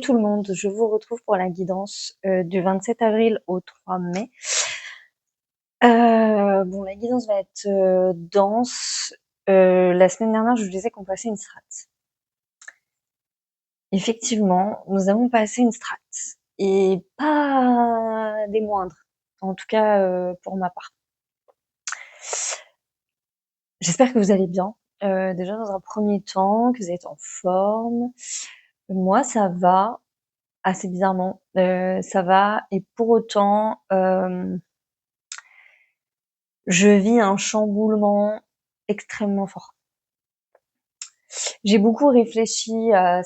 tout le monde, je vous retrouve pour la guidance du 27 avril au 3 mai. Bon, la guidance va être dense. La semaine dernière, je vous disais qu'on passait une strat. Effectivement, nous avons passé une strat. Et pas des moindres. En tout cas, pour ma part. J'espère que vous allez bien. Déjà, dans un premier temps, que vous êtes en forme. Moi, ça va. Assez bizarrement, ça va. Et pour autant, je vis un chamboulement extrêmement fort. J'ai beaucoup réfléchi à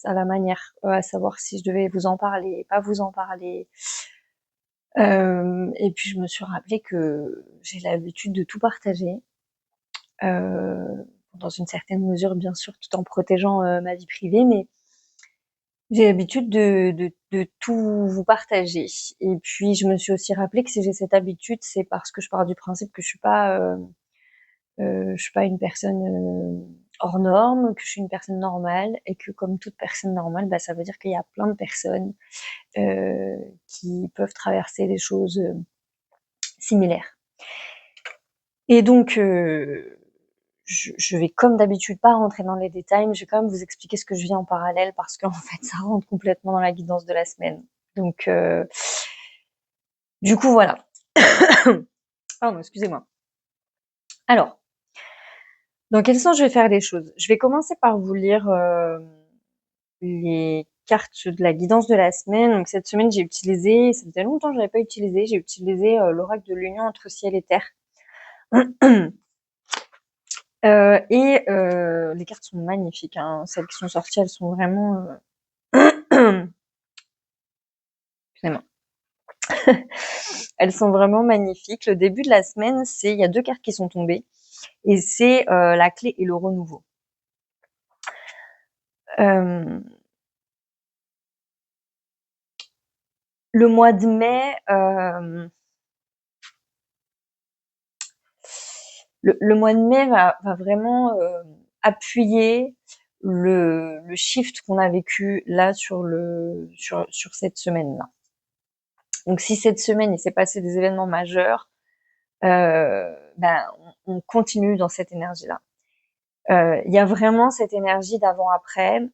la manière, à savoir si je devais vous en parler, pas vous en parler. Et puis je me suis rappelé que j'ai l'habitude de tout partager, dans une certaine mesure bien sûr, tout en protégeant ma vie privée, mais j'ai l'habitude de tout vous partager. Et puis je me suis aussi rappelé que si j'ai cette habitude, c'est parce que je pars du principe que je suis pas une personne hors norme, que je suis une personne normale et que comme toute personne normale, bah, ça veut dire qu'il y a plein de personnes qui peuvent traverser des choses similaires. Et donc, je vais comme d'habitude pas rentrer dans les détails, mais je vais quand même vous expliquer ce que je vis en parallèle parce qu'en fait, ça rentre complètement dans la guidance de la semaine. Donc, du coup, voilà. Pardon, excusez-moi. Alors, dans quel sens je vais faire les choses? Je vais commencer par vous lire les cartes de la guidance de la semaine. Donc cette semaine, j'ai utilisé, ça faisait longtemps que je n'avais pas utilisé, j'ai utilisé l'oracle de l'union entre ciel et terre. Les cartes sont magnifiques, hein. Celles qui sont sorties, elles sont vraiment... Excusez-moi. Elles sont vraiment magnifiques. Le début de la semaine, il y a 2 cartes qui sont tombées et c'est la clé et le renouveau. Le mois de mai, le mois de mai va vraiment appuyer le shift qu'on a vécu là sur cette semaine-là. Donc si cette semaine il s'est passé des événements majeurs, on continue dans cette énergie-là. Il y a vraiment cette énergie d'avant-après,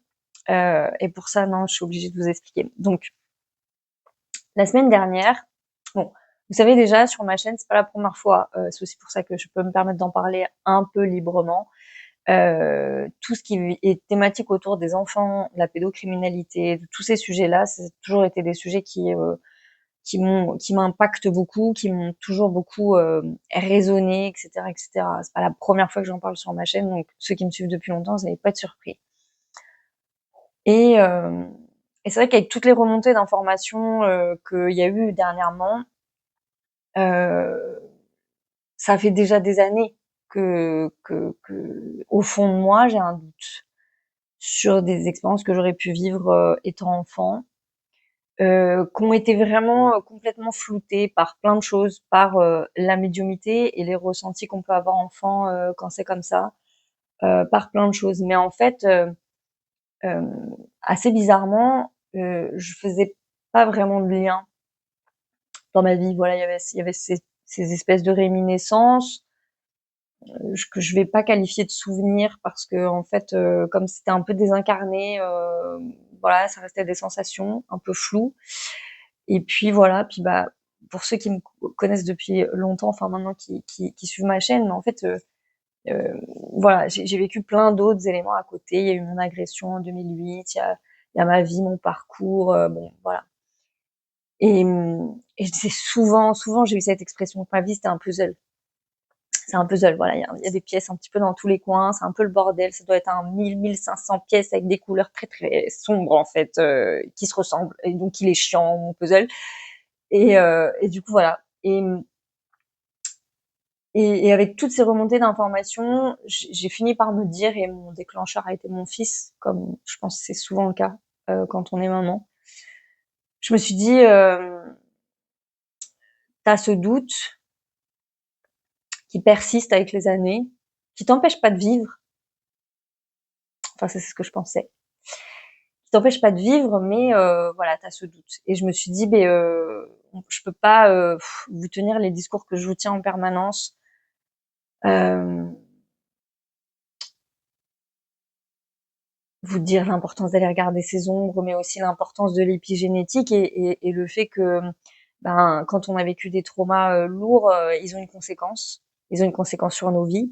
et pour ça, non, je suis obligée de vous expliquer. Donc, la semaine dernière, bon, vous savez déjà, sur ma chaîne, c'est pas la première fois, c'est aussi pour ça que je peux me permettre d'en parler un peu librement. Tout ce qui est thématique autour des enfants, de la pédocriminalité, de tous ces sujets-là, c'est toujours été des sujets qui m'impactent beaucoup, qui m'ont toujours beaucoup résonné, etc., etc. C'est pas la première fois que j'en parle sur ma chaîne, donc ceux qui me suivent depuis longtemps, vous n'allez pas être surpris. Et c'est vrai qu'avec toutes les remontées d'informations qu'il y a eu dernièrement, ça fait déjà des années que au fond de moi, j'ai un doute sur des expériences que j'aurais pu vivre étant enfant, qui ont été vraiment complètement floutées par plein de choses, par la médiumnité et les ressentis qu'on peut avoir enfant quand c'est comme ça, par plein de choses. Mais en fait, assez bizarrement, je faisais pas vraiment de lien dans ma vie. Voilà, il y avait ces espèces de réminiscences que je vais pas qualifier de souvenirs parce que en fait, comme c'était un peu désincarné, voilà, ça restait des sensations un peu floues. Et puis voilà, puis bah pour ceux qui me connaissent depuis longtemps, enfin maintenant qui suivent ma chaîne, mais en fait, voilà, j'ai vécu plein d'autres éléments à côté. Il y a eu mon agression en 2008, il y a ma vie, mon parcours, bon voilà. Et je disais souvent, j'ai eu cette expression, ma vie c'était un puzzle. C'est un puzzle, voilà, il y a des pièces un petit peu dans tous les coins, c'est un peu le bordel, ça doit être un 1500 pièces avec des couleurs très très sombres en fait, qui se ressemblent, et donc il est chiant mon puzzle. Et du coup voilà. Et avec toutes ces remontées d'informations, j'ai fini par me dire, et mon déclencheur a été mon fils, comme je pense que c'est souvent le cas quand on est maman. Je me suis dit, t'as ce doute qui persiste avec les années, qui t'empêche pas de vivre. Enfin, c'est ce que je pensais. qui t'empêche pas de vivre, mais voilà, t'as ce doute. Et je me suis dit, je peux pas vous tenir les discours que je vous tiens en permanence. Vous dire l'importance d'aller regarder ses ombres, mais aussi l'importance de l'épigénétique et le fait que quand on a vécu des traumas lourds, ils ont une conséquence. Ils ont une conséquence sur nos vies.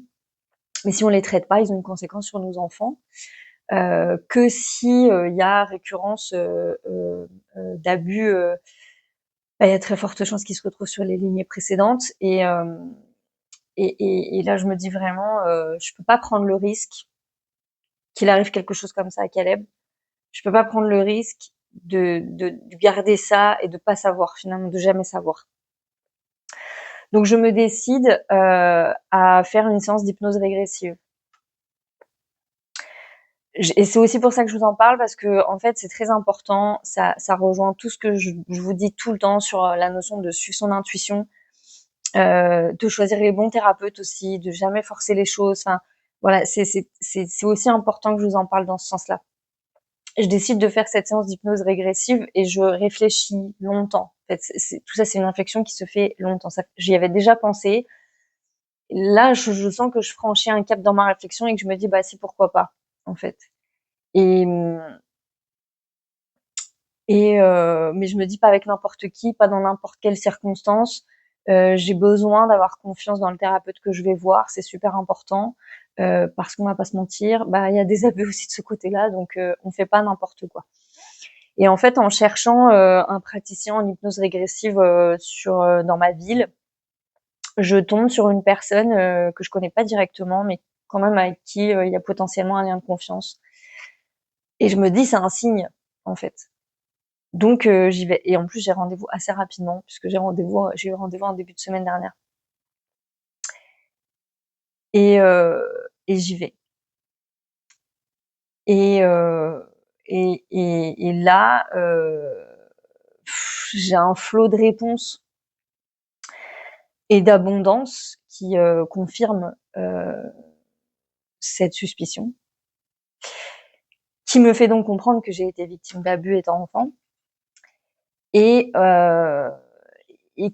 Mais si on les traite pas, ils ont une conséquence sur nos enfants. Que si il y a récurrence d'abus, il y a très forte chance qu'ils se retrouvent sur les lignées précédentes. Et là, je me dis vraiment, je peux pas prendre le risque qu'il arrive quelque chose comme ça à Caleb. Je peux pas prendre le risque de garder ça et de pas savoir, finalement, de jamais savoir. Donc, je me décide à faire une séance d'hypnose régressive. Et c'est aussi pour ça que je vous en parle, parce que en fait, c'est très important. Ça rejoint tout ce que je vous dis tout le temps sur la notion de suivre son intuition, de choisir les bons thérapeutes aussi, de jamais forcer les choses. Enfin, voilà, c'est aussi important que je vous en parle dans ce sens-là. Je décide de faire cette séance d'hypnose régressive et je réfléchis longtemps. En fait, tout ça, c'est une réflexion qui se fait longtemps. J'y avais déjà pensé. Là, je sens que je franchis un cap dans ma réflexion et que je me dis, si, pourquoi pas, en fait. Et mais je me dis pas avec n'importe qui, pas dans n'importe quelle circonstance. J'ai besoin d'avoir confiance dans le thérapeute que je vais voir, c'est super important, parce qu'on va pas se mentir, il y a des abus aussi de ce côté-là, donc on fait pas n'importe quoi. Et en fait, en cherchant un praticien en hypnose régressive dans ma ville, je tombe sur une personne que je connais pas directement, mais quand même avec qui il y a potentiellement un lien de confiance. Et je me dis, c'est un signe, en fait. Donc j'y vais. Et en plus, j'ai rendez-vous assez rapidement, puisque j'ai eu rendez-vous en début de semaine dernière. Et j'y vais. Et là, j'ai un flot de réponses et d'abondance qui confirme cette suspicion, qui me fait donc comprendre que j'ai été victime d'abus étant enfant, et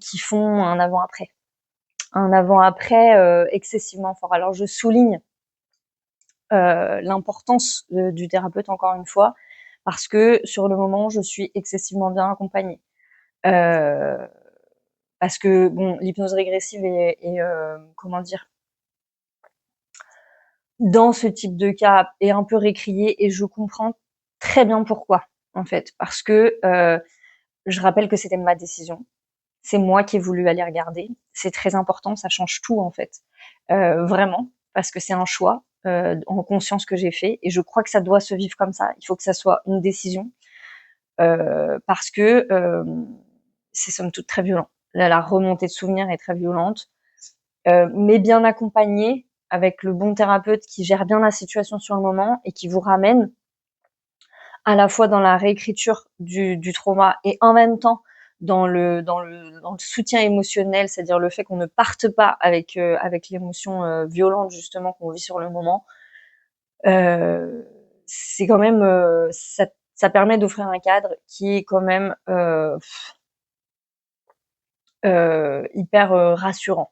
qui font un avant-après. Un avant-après excessivement fort. Alors je souligne l'importance du thérapeute, encore une fois, parce que sur le moment, je suis excessivement bien accompagnée. Parce que bon, l'hypnose régressive est comment dire, dans ce type de cas, est un peu récriée, et je comprends très bien pourquoi, en fait, parce que je rappelle que c'était ma décision. C'est moi qui ai voulu aller regarder. C'est très important, ça change tout, en fait. Vraiment, parce que c'est un choix en conscience que j'ai fait, et je crois que ça doit se vivre comme ça. Il faut que ça soit une décision, parce que c'est somme toute très violent. La remontée de souvenirs est très violente, mais bien accompagnée, avec le bon thérapeute qui gère bien la situation sur le moment et qui vous ramène à la fois dans la réécriture du trauma et en même temps dans le soutien émotionnel, c'est-à-dire le fait qu'on ne parte pas avec l'émotion violente justement qu'on vit sur le moment. C'est quand même ça permet d'offrir un cadre qui est quand même hyper rassurant,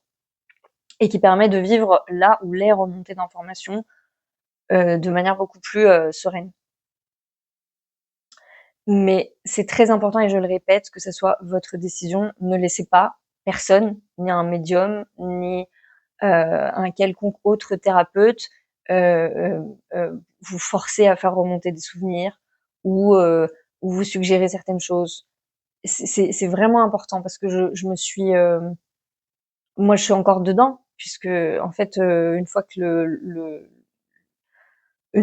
et qui permet de vivre là où les remontées d'informations de manière beaucoup plus sereine. Mais c'est très important, et je le répète, que ça soit votre décision. Ne laissez pas personne, ni un médium, ni un quelconque autre thérapeute vous forcer à faire remonter des souvenirs, ou vous suggérer certaines choses. C'est vraiment important, parce que je me suis moi je suis encore dedans, puisque en fait une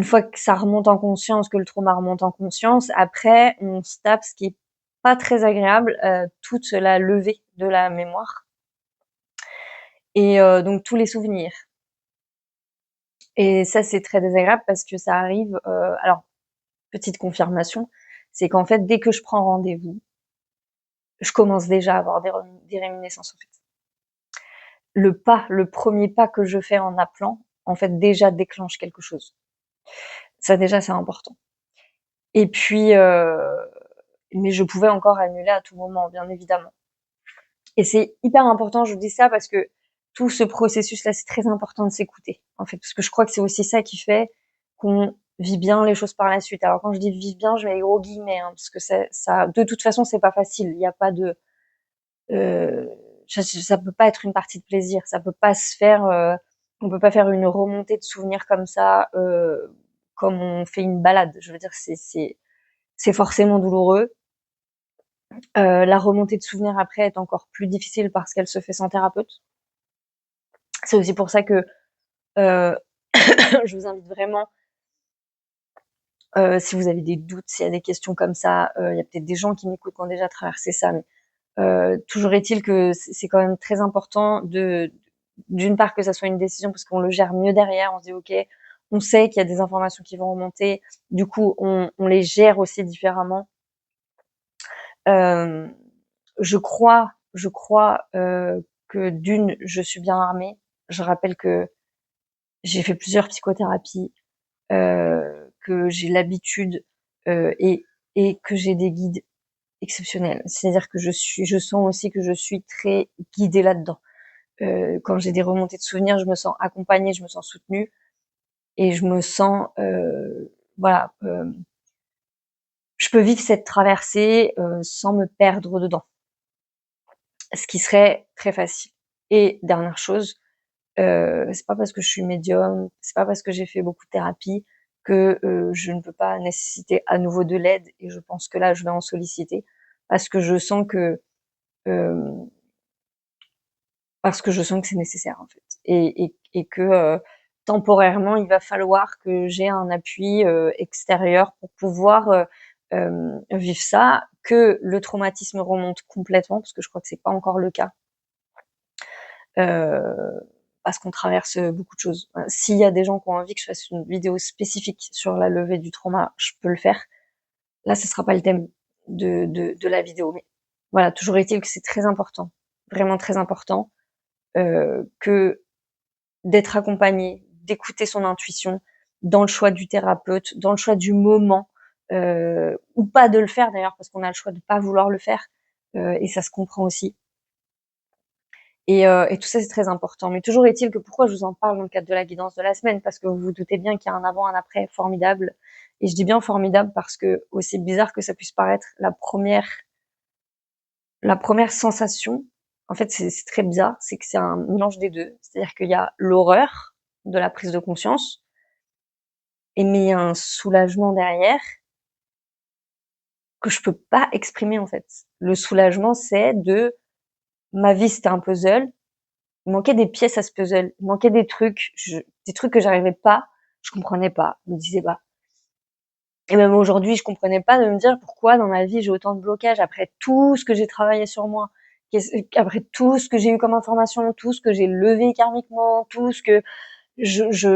fois que ça remonte en conscience, que le trauma remonte en conscience, après on se tape, ce qui est pas très agréable, toute la levée de la mémoire, et donc tous les souvenirs. Et ça, c'est très désagréable, parce que ça arrive. Alors, petite confirmation, c'est qu'en fait, dès que je prends rendez-vous, je commence déjà à avoir des réminiscences, en fait. Le premier pas que je fais en appelant, en fait, déjà déclenche quelque chose. Ça, déjà, c'est important. Et puis, mais je pouvais encore annuler à tout moment, bien évidemment. Et c'est hyper important, je dis ça parce que tout ce processus-là, c'est très important de s'écouter, en fait, parce que je crois que c'est aussi ça qui fait qu'on vit bien les choses par la suite. Alors quand je dis vivre bien, je mets les gros guillemets, hein, parce que ça, de toute façon, c'est pas facile. Il n'y a pas de, euh, ça peut pas être une partie de plaisir. Ça peut pas se faire. On peut pas faire une remontée de souvenirs comme ça, comme on fait une balade. Je veux dire, c'est forcément douloureux. La remontée de souvenirs après est encore plus difficile parce qu'elle se fait sans thérapeute. C'est aussi pour ça que euh, je vous invite vraiment, si vous avez des doutes, s'il y a des questions comme ça, il y a peut-être des gens qui m'écoutent qui ont déjà traversé ça, mais toujours est-il que c'est quand même très important d'une part que ça soit une décision parce qu'on le gère mieux derrière, on se dit ok, on sait qu'il y a des informations qui vont remonter, du coup on les gère aussi différemment. Euh, je crois que d'une, je suis bien armée. Je rappelle que j'ai fait plusieurs psychothérapies, que j'ai l'habitude et que j'ai des guides exceptionnels. C'est-à-dire que je sens aussi que je suis très guidée là-dedans. Quand j'ai des remontées de souvenirs, je me sens accompagnée, je me sens soutenue et je me sens, voilà, je peux vivre cette traversée sans me perdre dedans, ce qui serait très facile. Et dernière chose, c'est pas parce que je suis médium, c'est pas parce que j'ai fait beaucoup de thérapie que je ne peux pas nécessiter à nouveau de l'aide. Et je pense que là, je vais en solliciter parce que je sens que euh, c'est nécessaire en fait, et que temporairement, il va falloir que j'ai un appui extérieur pour pouvoir vivre ça, que le traumatisme remonte complètement, parce que je crois que c'est pas encore le cas. Euh, Parce qu'on traverse beaucoup de choses. S'il y a des gens qui ont envie que je fasse une vidéo spécifique sur la levée du trauma, je peux le faire. Là, ce sera pas le thème de la vidéo. Mais voilà, toujours est-il que c'est très important, vraiment très important, que d'être accompagné, d'écouter son intuition dans le choix du thérapeute, dans le choix du moment, ou pas de le faire d'ailleurs, parce qu'on a le choix de pas vouloir le faire, et ça se comprend aussi. Et tout ça, c'est très important. Mais toujours est-il que pourquoi je vous en parle dans le cadre de la guidance de la semaine? Parce que vous vous doutez bien qu'il y a un avant, un après formidable. Et je dis bien formidable parce que, aussi bizarre que ça puisse paraître, la première sensation, en fait, c'est très bizarre, c'est que c'est un mélange des deux. C'est-à-dire qu'il y a l'horreur de la prise de conscience, et mais il y a un soulagement derrière que je peux pas exprimer, en fait. Le soulagement, c'est de ma vie, c'était un puzzle. Il manquait des pièces à ce puzzle. Il manquait des trucs que j'arrivais pas, je comprenais pas, je me disais pas. Et même aujourd'hui, je comprenais pas de me dire pourquoi dans ma vie j'ai autant de blocages après tout ce que j'ai travaillé sur moi, après tout ce que j'ai eu comme information, tout ce que j'ai levé karmiquement, tout ce que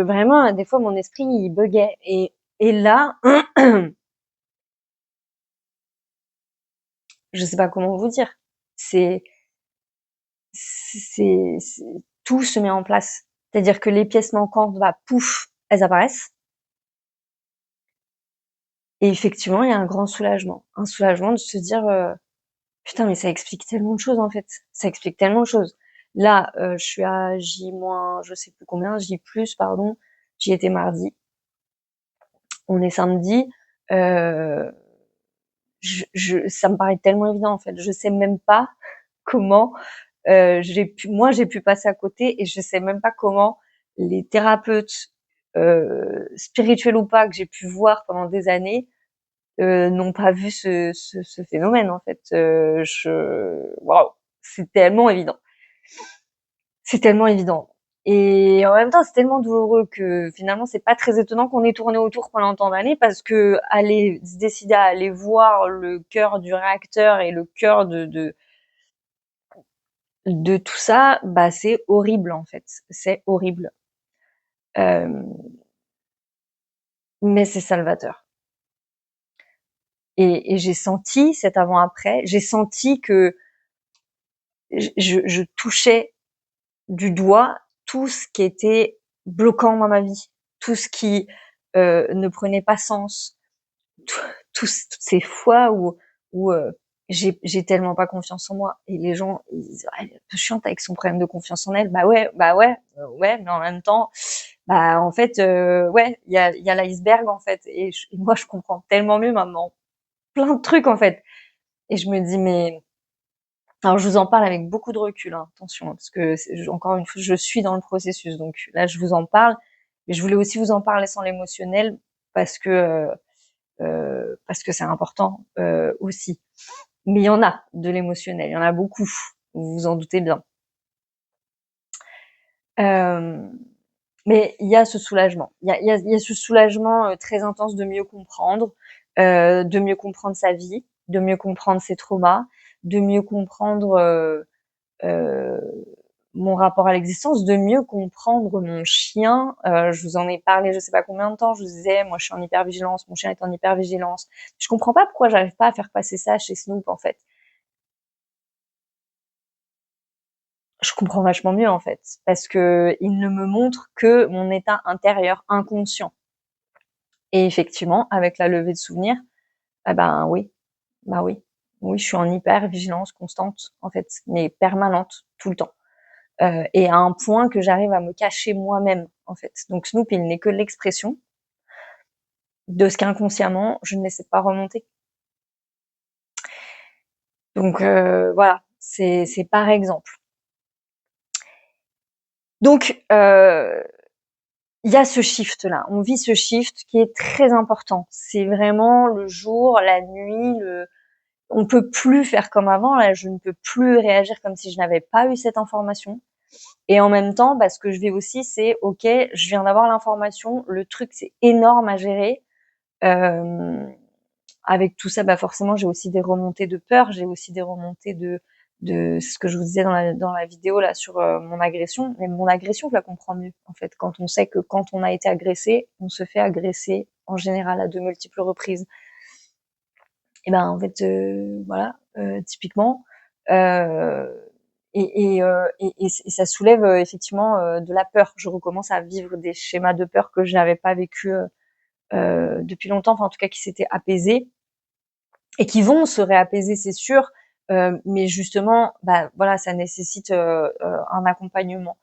vraiment, des fois mon esprit il buguait. Et là, je sais pas comment vous dire. C'est, c'est, tout se met en place. C'est-à-dire que les pièces manquantes, bah, pouf, elles apparaissent. Et effectivement, il y a un grand soulagement. Un soulagement de se dire, putain, mais ça explique tellement de choses, en fait. Ça explique tellement de choses. Là, je suis à J moins, je sais plus combien, J plus, pardon. J'y étais mardi. On est samedi. Euh, ça me paraît tellement évident, en fait. Je sais même pas comment j'ai pu passer à côté, et je sais même pas comment les thérapeutes, spirituels ou pas, que j'ai pu voir pendant des années, n'ont pas vu ce phénomène, en fait. Waouh, c'est tellement évident. C'est tellement évident. Et en même temps, c'est tellement douloureux que finalement, c'est pas très étonnant qu'on ait tourné autour pendant tant d'années, parce que aller se décider à aller voir le cœur du réacteur et le cœur de tout ça, bah c'est horrible en fait. C'est horrible. Euh, mais c'est salvateur. Et j'ai senti cet avant-après. J'ai senti que je touchais du doigt tout ce qui était bloquant dans ma vie, tout ce qui ne prenait pas sens, toutes ces fois où j'ai tellement pas confiance en moi et les gens ils disent ah, elle est un peu chiante avec son problème de confiance en elle. Ouais, mais en même temps, bah en fait ouais, il y a l'iceberg en fait et moi je comprends tellement mieux maintenant plein de trucs en fait et je me dis mais alors je vous en parle avec beaucoup de recul, hein, attention, parce que encore une fois, je suis dans le processus, donc là je vous en parle, mais je voulais aussi vous en parler sans l'émotionnel parce que c'est important aussi. Mais il y en a de l'émotionnel, il y en a beaucoup, vous vous en doutez bien. Euh, mais il y a ce soulagement, il y a ce soulagement très intense de mieux comprendre sa vie, de mieux comprendre ses traumas, de mieux comprendre euh, mon rapport à l'existence, de mieux comprendre mon chien. Je vous en ai parlé, je sais pas combien de temps. Je vous disais, moi, je suis en hypervigilance, mon chien est en hypervigilance. Je comprends pas pourquoi j'arrive pas à faire passer ça chez Snoop, en fait. Je comprends vachement mieux, en fait, parce que il ne me montre que mon état intérieur inconscient. Et effectivement, avec la levée de souvenirs, eh ben oui, bah oui, oui, je suis en hypervigilance constante, en fait, mais permanente, tout le temps. Et à un point que j'arrive à me cacher moi-même, en fait. Donc Snoop, il n'est que l'expression de ce qu'inconsciemment, je ne laissais pas remonter. Donc voilà, c'est par exemple. Donc il y a ce shift là, on vit ce shift qui est très important. C'est vraiment le jour, la nuit, on peut plus faire comme avant. Là, je ne peux plus réagir comme si je n'avais pas eu cette information. Et en même temps, ce que je vais aussi, c'est ok, je viens d'avoir l'information, le truc c'est énorme à gérer. Euh, Avec tout ça, forcément, j'ai aussi des remontées de peur, j'ai aussi des remontées de ce que je vous disais dans la vidéo là sur mon agression. Mais mon agression, je la comprends mieux en fait quand on sait que quand on a été agressé, on se fait agresser en général à de multiples reprises. Et ben en fait, voilà, typiquement. Euh, et ça soulève effectivement de la peur. Je recommence à vivre des schémas de peur que je n'avais pas vécu depuis longtemps, enfin en tout cas qui s'étaient apaisés et qui vont se réapaiser, c'est sûr. Mais justement, voilà, ça nécessite un accompagnement.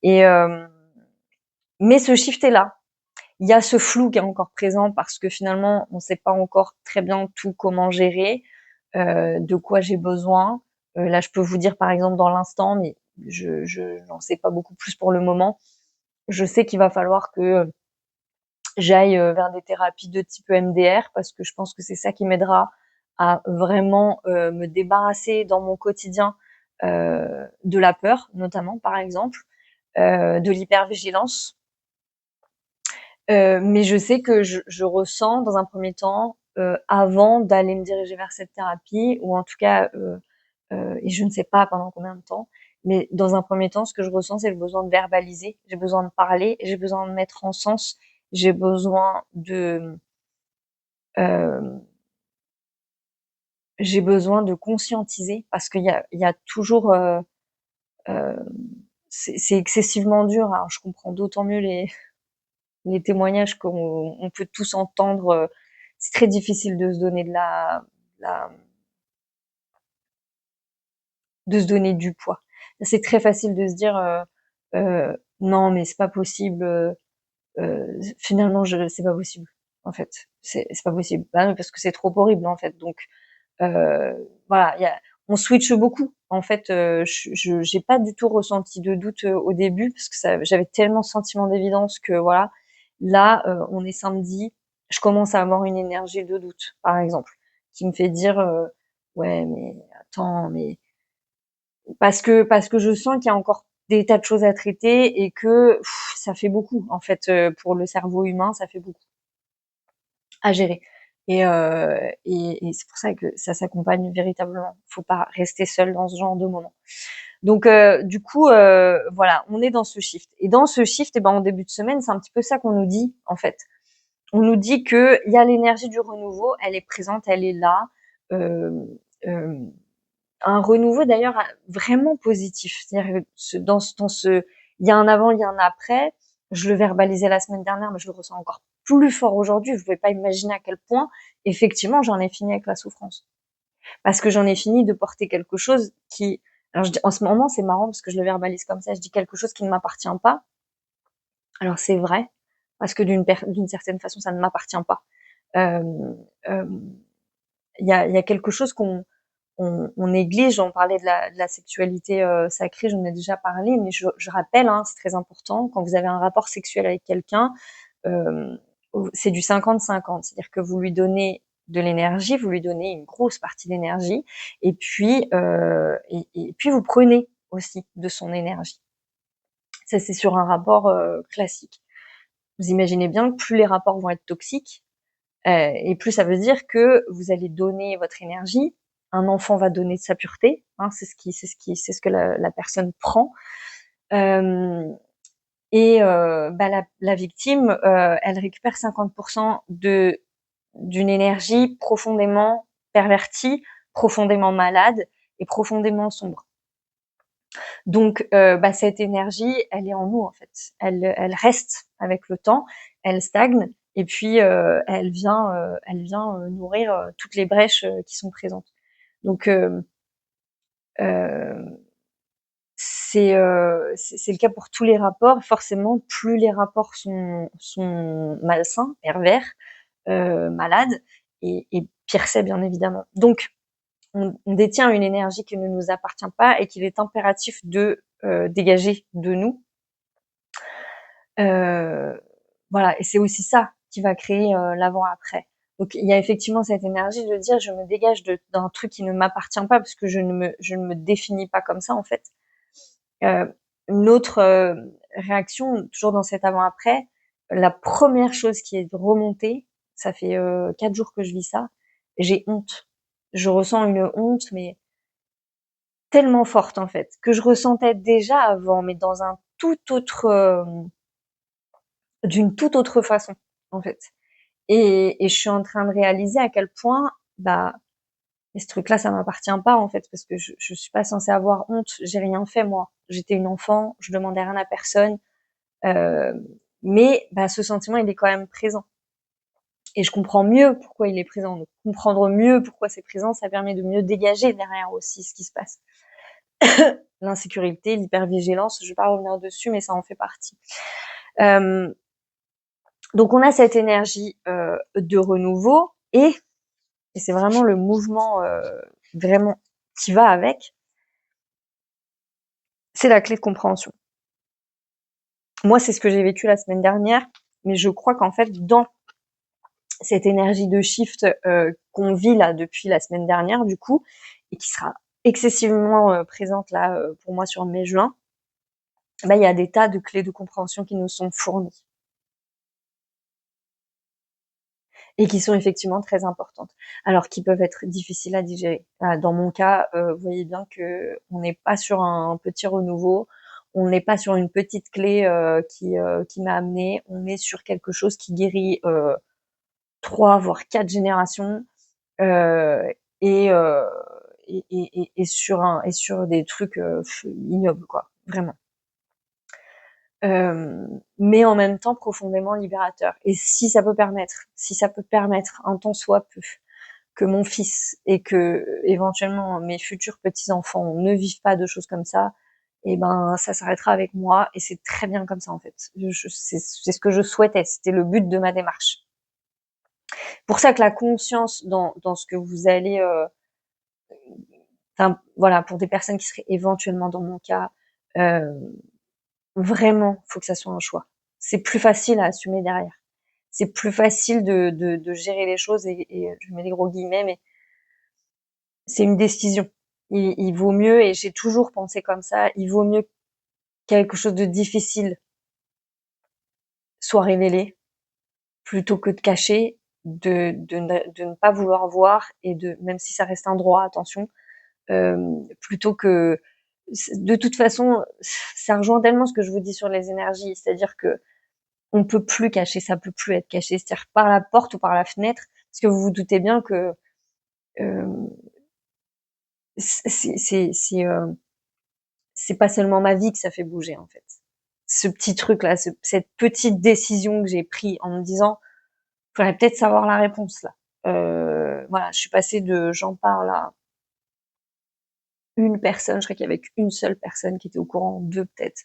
Et mais ce shift est là. Il y a ce flou qui est encore présent parce que finalement, on ne sait pas encore très bien tout comment gérer, de quoi j'ai besoin. Là, je peux vous dire par exemple dans l'instant, mais je n'en sais pas beaucoup plus pour le moment. Je sais qu'il va falloir que j'aille vers des thérapies de type EMDR parce que je pense que c'est ça qui m'aidera à vraiment me débarrasser dans mon quotidien de la peur, notamment par exemple, de l'hypervigilance. Mais je sais que je ressens dans un premier temps, avant d'aller me diriger vers cette thérapie, ou en tout cas, et je ne sais pas pendant combien de temps, mais dans un premier temps, ce que je ressens, c'est le besoin de verbaliser, j'ai besoin de parler, j'ai besoin de mettre en sens, j'ai besoin euh, j'ai besoin de conscientiser parce qu'il y a toujours, euh, c'est excessivement dur. Alors je comprends d'autant mieux les témoignages qu'on peut tous entendre. C'est très difficile de se donner la de se donner du poids. C'est très facile de se dire non mais c'est pas possible. Finalement c'est pas possible en fait. C'est pas possible parce que c'est trop horrible en fait. Donc voilà, on switch beaucoup. En fait, j'ai pas du tout ressenti de doute au début parce que j'avais tellement ce sentiment d'évidence que voilà. Là, on est samedi, je commence à avoir une énergie de doute, par exemple, qui me fait dire ouais, mais attends, mais parce que je sens qu'il y a encore des tas de choses à traiter et que ça fait beaucoup en fait pour le cerveau humain, ça fait beaucoup à gérer. Et c'est pour ça que ça s'accompagne véritablement. Faut pas rester seul dans ce genre de moment. Donc du coup, voilà, on est dans ce shift. Et dans ce shift, en début de semaine, c'est un petit peu ça qu'on nous dit en fait. On nous dit que il y a l'énergie du renouveau, elle est présente, elle est là. Euh, euh, un renouveau d'ailleurs vraiment positif. C'est-à-dire que il y a un avant, il y a un après. Je le verbalisais la semaine dernière, mais je le ressens encore plus fort aujourd'hui. Vous pouvez pas imaginer à quel point, effectivement, j'en ai fini avec la souffrance. Parce que j'en ai fini de porter quelque chose qui, alors en ce moment, c'est marrant parce que je le verbalise comme ça, je dis quelque chose qui ne m'appartient pas. Alors c'est vrai, parce que d'une certaine façon, ça ne m'appartient pas. Euh, euh, il y a quelque chose on néglige. On parlait de la sexualité sacrée, j'en ai déjà parlé, mais je rappelle, hein, c'est très important, quand vous avez un rapport sexuel avec quelqu'un, euh, c'est du 50-50, c'est-à-dire que vous lui donnez de l'énergie, vous lui donnez une grosse partie d'énergie, et puis vous prenez aussi de son énergie. Ça, c'est sur un rapport classique. Vous imaginez bien que plus les rapports vont être toxiques, et plus ça veut dire que vous allez donner votre énergie. Un enfant va donner de sa pureté, hein, c'est ce que la personne prend. La victime, elle récupère 50% d'une énergie profondément pervertie, profondément malade et profondément sombre. Donc, cette énergie, elle est en nous en fait. Elle reste avec le temps, elle stagne et puis elle vient nourrir toutes les brèches qui sont présentes. Donc, euh, c'est le cas pour tous les rapports. Forcément, plus les rapports sont malsains, pervers, malades, et pire c'est bien évidemment. Donc, on détient une énergie qui ne nous appartient pas et qu'il est impératif de dégager de nous. Voilà, et c'est aussi ça qui va créer l'avant-après. Donc il y a effectivement cette énergie de dire je me dégage d'un truc qui ne m'appartient pas parce que je ne me définis pas comme ça en fait. Une autre réaction, toujours dans cet avant-après, la première chose qui est remontée, ça fait 4 jours que je vis ça, j'ai honte. Je ressens une honte, mais tellement forte en fait, que je ressentais déjà avant, mais dans un tout autre, d'une toute autre façon en fait. Et je suis en train de réaliser à quel point, ce truc-là, ça m'appartient pas en fait, parce que je suis pas censée avoir honte. J'ai rien fait moi. J'étais une enfant, je demandais rien à personne. Euh, mais ce sentiment, il est quand même présent. Et je comprends mieux pourquoi il est présent. Donc, comprendre mieux pourquoi c'est présent, ça permet de mieux dégager derrière aussi ce qui se passe. L'insécurité, l'hypervigilance, je vais pas revenir dessus, mais ça en fait partie. Donc, on a cette énergie de renouveau et c'est vraiment le mouvement vraiment qui va avec, c'est la clé de compréhension. Moi, c'est ce que j'ai vécu la semaine dernière, mais je crois qu'en fait, dans cette énergie de shift qu'on vit là depuis la semaine dernière, du coup, et qui sera excessivement présente là pour moi sur mai-juin, il y a des tas de clés de compréhension qui nous sont fournies et qui sont effectivement très importantes, alors qui peuvent être difficiles à digérer. Dans mon cas, vous voyez bien que on n'est pas sur un petit renouveau, on n'est pas sur une petite clé qui m'a amené, on est sur quelque chose qui guérit 3 voire 4 générations euh, et, euh, et sur des trucs ignobles quoi, vraiment. Mais en même temps profondément libérateur. Et si ça peut permettre un tant soit peu que mon fils et que éventuellement mes futurs petits-enfants ne vivent pas de choses comme ça, et ça s'arrêtera avec moi et c'est très bien comme ça en fait. C'est ce que je souhaitais, c'était le but de ma démarche. Pour ça que la conscience dans ce que vous allez, voilà, pour des personnes qui seraient éventuellement dans mon cas, euh, vraiment, faut que ça soit un choix. C'est plus facile à assumer derrière. C'est plus facile de gérer les choses et je mets des gros guillemets, mais c'est une décision. Il vaut mieux, et j'ai toujours pensé comme ça, il vaut mieux que quelque chose de difficile soit révélé plutôt que de cacher, de ne pas vouloir voir et même si ça reste un droit, attention, plutôt que, de toute façon, ça rejoint tellement ce que je vous dis sur les énergies, c'est-à-dire que on peut plus cacher, ça peut plus être caché, c'est-à-dire par la porte ou par la fenêtre, parce que vous vous doutez bien que euh, c'est pas seulement ma vie que ça fait bouger en fait. Ce petit truc là, cette petite décision que j'ai prise en me disant Faudrait peut-être savoir la réponse là. Voilà, je suis passée de j'en parle à une personne, je crois qu'il y avait qu'une seule personne qui était au courant, deux peut-être,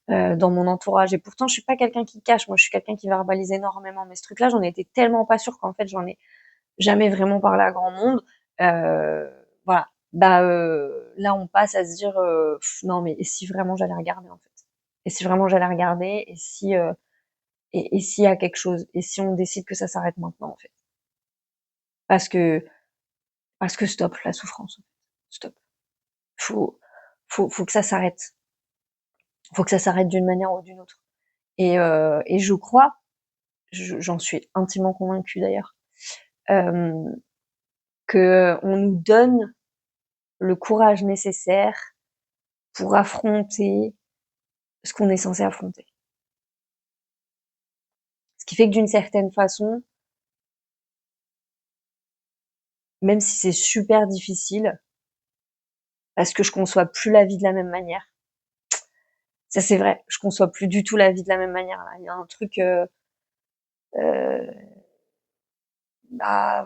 dans mon entourage. Et pourtant, je suis pas quelqu'un qui cache. Moi, je suis quelqu'un qui verbalise énormément. Mais ce truc-là, j'en étais tellement pas sûre qu'en fait, j'en ai jamais vraiment parlé à grand monde. Voilà. Bah là, on passe à se dire non, mais et si vraiment j'allais regarder en fait. Et si vraiment j'allais regarder, et si et s'il y a quelque chose, et si on décide que ça s'arrête maintenant en fait. Parce que stop la souffrance. Stop. Faut faut que ça s'arrête. Faut que ça s'arrête d'une manière ou d'une autre. Et je crois, j'en suis intimement convaincue d'ailleurs, euh, que on nous donne le courage nécessaire pour affronter ce qu'on est censé affronter. Ce qui fait que d'une certaine façon, même si c'est super difficile, parce que je conçois plus la vie de la même manière. Ça c'est vrai, je conçois plus du tout la vie de la même manière. Là. Il y a un truc, euh, bah,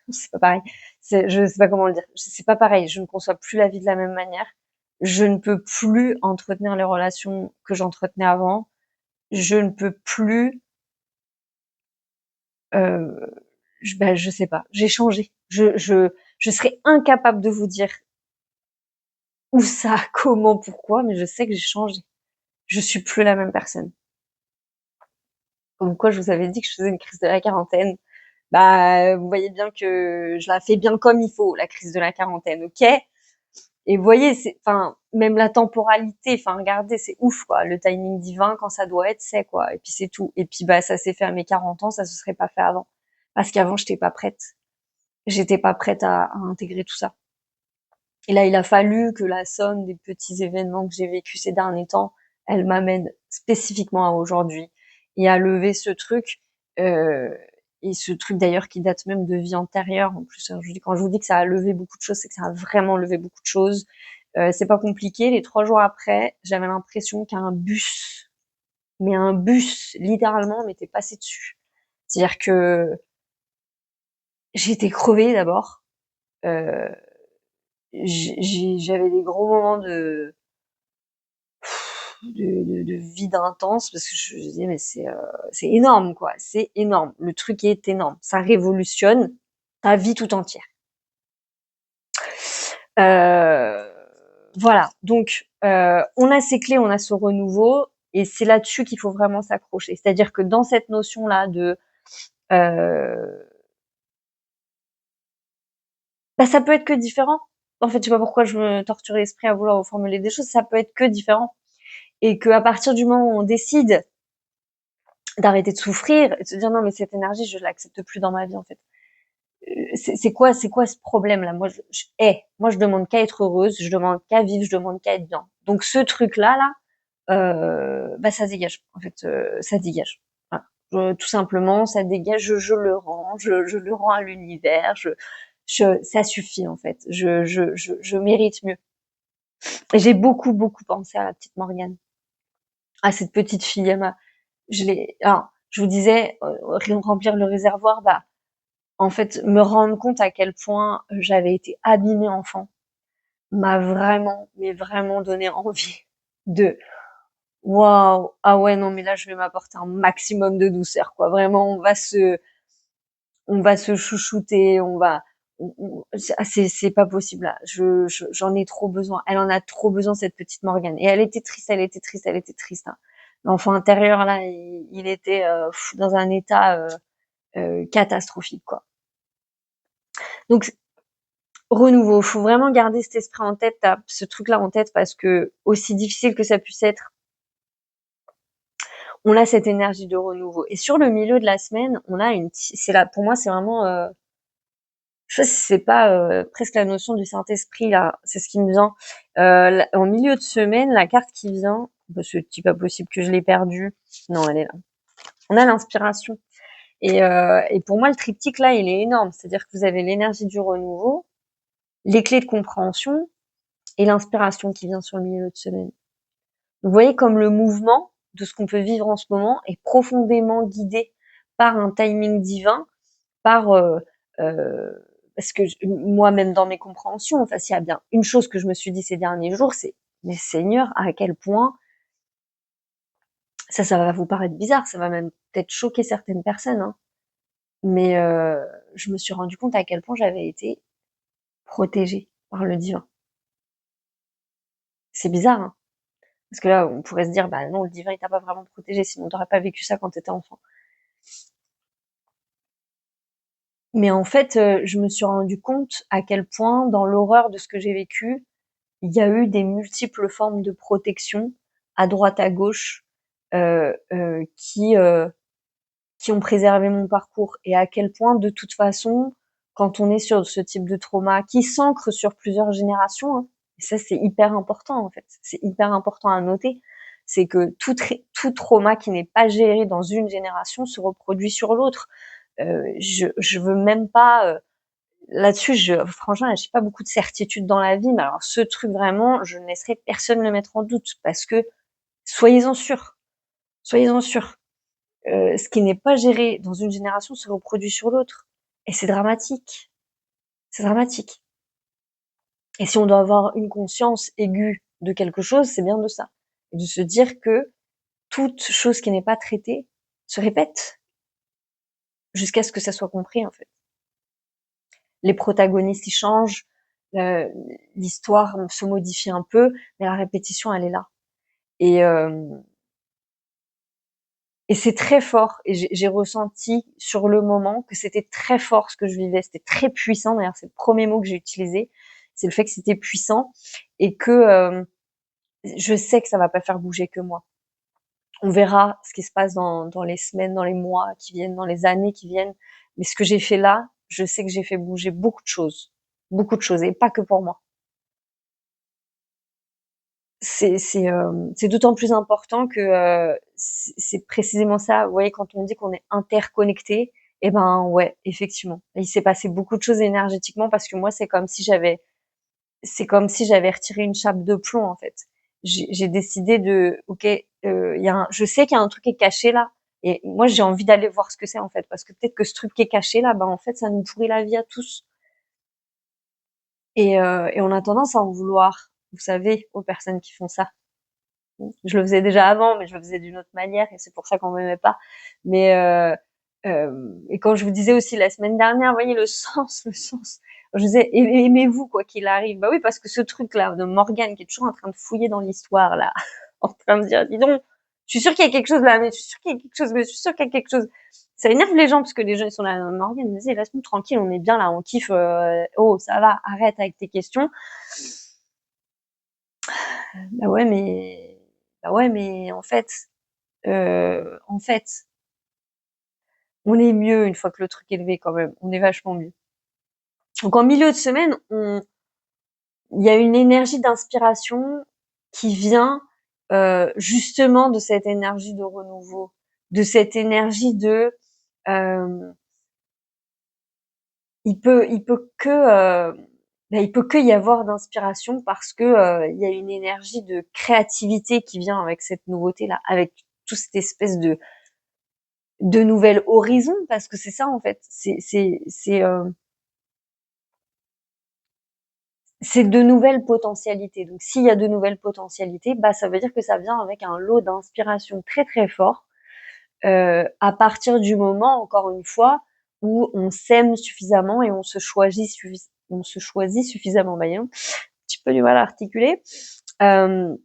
c'est pas pareil. Je sais pas comment le dire. C'est pas pareil. Je ne conçois plus la vie de la même manière. Je ne peux plus entretenir les relations que j'entretenais avant. Je ne peux plus. Euh, je sais pas. J'ai changé. Je serais incapable de vous dire où ça, comment, pourquoi, mais je sais que j'ai changé. Je suis plus la même personne. Comme quoi, je vous avais dit que je faisais une crise de la quarantaine. Bah, vous voyez bien que je la fais bien comme il faut, la crise de la quarantaine, ok? Et vous voyez, enfin, même la temporalité, enfin, regardez, c'est ouf, quoi. Le timing divin, quand ça doit être, c'est, quoi. Et puis c'est tout. Et puis, bah, ça s'est fait à mes 40 ans, ça se serait pas fait avant. Parce qu'avant, j'étais pas prête. J'étais pas prête à intégrer tout ça. Et là, il a fallu que la somme des petits événements que j'ai vécus ces derniers temps, elle m'amène spécifiquement à aujourd'hui et à lever ce truc, euh, et ce truc d'ailleurs qui date même de vie antérieure. En plus, quand je vous dis que ça a levé beaucoup de choses, c'est que ça a vraiment levé beaucoup de choses. C'est pas compliqué. Les 3 jours après, j'avais l'impression qu'un bus, mais un bus, littéralement, m'était passé dessus. C'est-à-dire que j'étais crevée d'abord. Euh, j'avais des gros moments de vide intense parce que je disais mais c'est énorme quoi, c'est énorme. Le truc est énorme. Ça révolutionne ta vie tout entière. Euh, voilà. Donc on a ces clés, on a ce renouveau et c'est là-dessus qu'il faut vraiment s'accrocher. C'est-à-dire que dans cette notion là de bah, ça peut être que différent. En fait, je sais pas pourquoi je me torture l'esprit à vouloir reformuler des choses. Ça peut être que différent. Et qu'à partir du moment où on décide d'arrêter de souffrir et de se dire non mais cette énergie je l'accepte plus dans ma vie en fait. C'est quoi ce problème là? Moi je demande qu'à être heureuse, je demande qu'à vivre, je demande qu'à être bien. Donc ce truc là bah ça dégage en fait, ça dégage. Voilà. Tout simplement ça dégage, je le rends, je le rends à l'univers, ça suffit en fait. Je mérite mieux. Et j'ai beaucoup pensé à la petite Morgane, à cette petite fille Emma. Alors, je vous disais, remplir le réservoir, bah, en fait, me rendre compte à quel point j'avais été abîmée enfant m'a vraiment, mais vraiment donné envie de, waouh, ah ouais, non, mais là, je vais m'apporter un maximum de douceur, quoi. Vraiment, on va se chouchouter, c'est pas possible, là. J'en ai trop besoin. Elle en a trop besoin, cette petite Morgane. Et elle était triste, elle était triste, elle était triste, hein. L'enfant intérieur, là, il était dans un état catastrophique, quoi. Donc, renouveau, faut vraiment garder cet esprit en tête, ce truc-là en tête, parce que aussi difficile que ça puisse être, on a cette énergie de renouveau. Et sur le milieu de la semaine, on a c'est là, pour moi, c'est vraiment, je sais si c'est pas presque la notion du Saint-Esprit là, c'est ce qui me vient. En milieu de semaine, la carte qui vient, parce que c'est pas possible que je l'ai perdue. Non, elle est là. On a l'inspiration. Et pour moi, le triptyque là, il est énorme. C'est-à-dire que vous avez l'énergie du renouveau, les clés de compréhension et l'inspiration qui vient sur le milieu de semaine. Vous voyez comme le mouvement de ce qu'on peut vivre en ce moment est profondément guidé par un timing divin, par parce que moi-même dans mes compréhensions, enfin s'il y a bien une chose que je me suis dit ces derniers jours, c'est mais Seigneur, à quel point ça va vous paraître bizarre, ça va même peut-être choquer certaines personnes, hein, mais je me suis rendu compte à quel point j'avais été protégée par le divin. C'est bizarre, hein, parce que là, on pourrait se dire, bah non, le divin il t'a pas vraiment protégé, sinon t'aurais pas vécu ça quand t'étais enfant. Mais en fait, je me suis rendu compte à quel point, dans l'horreur de ce que j'ai vécu, il y a eu des multiples formes de protection à droite, à gauche, qui ont préservé mon parcours. Et à quel point, de toute façon, quand on est sur ce type de trauma qui s'ancre sur plusieurs générations, hein, et ça c'est hyper important en fait, c'est hyper important à noter, c'est que tout trauma qui n'est pas géré dans une génération se reproduit sur l'autre. Je veux même pas là-dessus, franchement, j'ai pas beaucoup de certitude dans la vie, mais alors ce truc vraiment, je ne laisserai personne le mettre en doute parce que soyez-en sûrs, soyez-en sûrs. Ce qui n'est pas géré dans une génération se reproduit sur l'autre, et c'est dramatique. C'est dramatique. Et si on doit avoir une conscience aiguë de quelque chose, c'est bien de ça, et de se dire que toute chose qui n'est pas traitée se répète jusqu'à ce que ça soit compris en fait. Les protagonistes y changent, euh, l'histoire se modifie un peu, mais la répétition elle est là. Et, et c'est très fort. Et j'ai ressenti sur le moment que c'était très fort ce que je vivais. C'était très puissant. D'ailleurs, c'est le premier mot que j'ai utilisé. C'est le fait que c'était puissant et que je sais que ça va pas faire bouger que moi. On verra ce qui se passe dans les semaines, dans les mois qui viennent, dans les années qui viennent. Mais ce que j'ai fait là, je sais que j'ai fait bouger beaucoup de choses, et pas que pour moi. C'est d'autant plus important que c'est précisément ça. Vous voyez, quand on dit qu'on est interconnecté, eh ben ouais, effectivement, il s'est passé beaucoup de choses énergétiquement parce que moi, c'est comme si j'avais retiré une chape de plomb en fait. J'ai décidé de, ok, je sais qu'il y a un truc qui est caché là, et moi j'ai envie d'aller voir ce que c'est en fait, parce que peut-être que ce truc qui est caché là, ben en fait, ça nous pourrit la vie à tous. Et on a tendance à en vouloir, vous savez, aux personnes qui font ça. Je le faisais déjà avant, mais je le faisais d'une autre manière et c'est pour ça qu'on m'aimait pas. Mais et quand je vous disais aussi la semaine dernière, vous voyez le sens, le sens. Je disais aimez-vous quoi qu'il arrive. Bah oui, parce que ce truc-là de Morgane qui est toujours en train de fouiller dans l'histoire là, en train de dire dis donc, je suis sûre qu'il y a quelque chose là, mais je suis sûre qu'il y a quelque chose, mais je suis sûre qu'il y a quelque chose. Ça énerve les gens parce que les gens ils sont là, Morgane, vas-y laisse-nous tranquille, on est bien là, on kiffe. Oh ça va, arrête avec tes questions. Bah ouais, mais en fait, on est mieux une fois que le truc est levé quand même. On est vachement mieux. Donc en milieu de semaine, il y a une énergie d'inspiration qui vient justement de cette énergie de renouveau, de cette énergie de il peut que y avoir d'inspiration parce que il y a une énergie de créativité qui vient avec cette nouveauté là, avec toute cette espèce de nouvelles horizons, parce que c'est ça en fait, c'est de nouvelles potentialités. Donc s'il y a de nouvelles potentialités, bah ça veut dire que ça vient avec un lot d'inspiration très très fort, à partir du moment, encore une fois, où on s'aime suffisamment et on se choisit suffisamment. Bah, un petit peu du mal à articuler. Euh,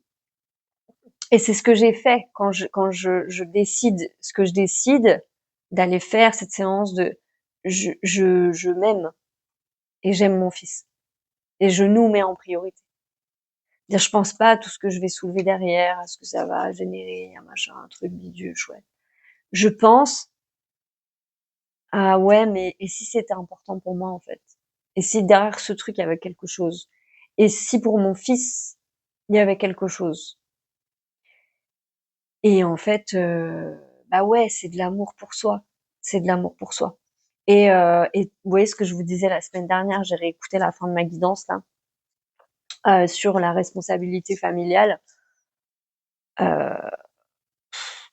et c'est ce que j'ai fait quand je décide ce que je décide d'aller faire cette séance de je m'aime et j'aime mon fils et je nous mets en priorité. Dire, je pense pas à tout ce que je vais soulever derrière, à ce que ça va générer, un machin, un truc bidule, chouette. Je pense à ouais, mais et si c'était important pour moi en fait? Et si derrière ce truc il y avait quelque chose? Et si pour mon fils il y avait quelque chose? Et en fait, bah ouais, c'est de l'amour pour soi. C'est de l'amour pour soi. Et vous voyez ce que je vous disais la semaine dernière, j'ai réécouté la fin de ma guidance là, sur la responsabilité familiale.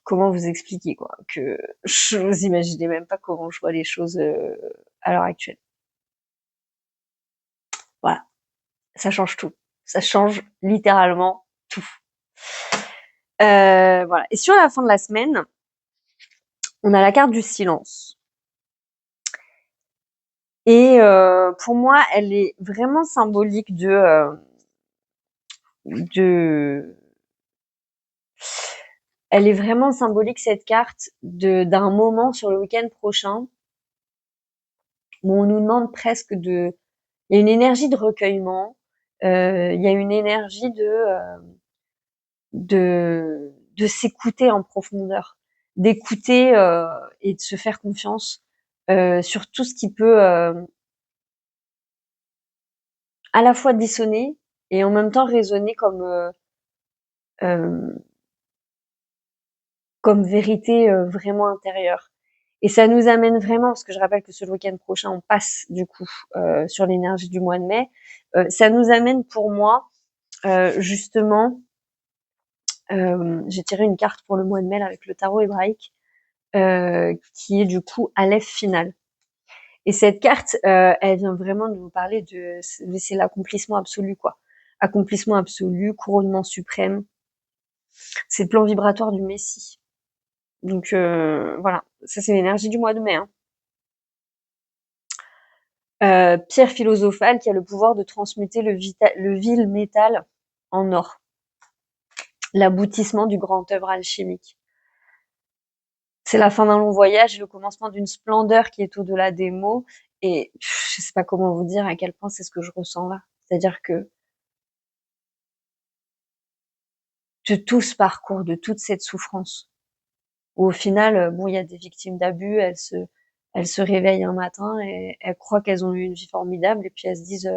comment vous expliquer quoi, que vous imaginez même pas comment je vois les choses à l'heure actuelle. Voilà, ça change tout. Ça change littéralement tout. Voilà. Et sur la fin de la semaine, on a la carte du silence. Et pour moi, elle est vraiment symbolique de elle est vraiment symbolique cette carte d'un moment sur le week-end prochain où on nous demande presque de il y a une énergie de recueillement, il y a une énergie de s'écouter en profondeur, d'écouter et de se faire confiance sur tout ce qui peut à la fois dissonner et en même temps résonner euh, comme vérité vraiment intérieure. Et ça nous amène vraiment, parce que je rappelle que ce week-end prochain, on passe du coup sur l'énergie du mois de mai, ça nous amène pour moi justement, j'ai tiré une carte pour le mois de mai là, avec le tarot hébraïque, qui est du coup Aleph final. Et cette carte, elle vient vraiment de vous parler c'est l'accomplissement absolu quoi. Accomplissement absolu, couronnement suprême. C'est le plan vibratoire du Messie. Donc voilà, ça c'est l'énergie du mois de mai. Hein. Pierre philosophale qui a le pouvoir de transmuter le vil métal en or. L'aboutissement du grand œuvre alchimique. C'est la fin d'un long voyage et le commencement d'une splendeur qui est au-delà des mots. Et je sais pas comment vous dire à quel point c'est ce que je ressens là. C'est-à-dire que de tout ce parcours, de toute cette souffrance, où au final, bon, il y a des victimes d'abus, elles se réveillent un matin et elles croient qu'elles ont eu une vie formidable et puis elles se disent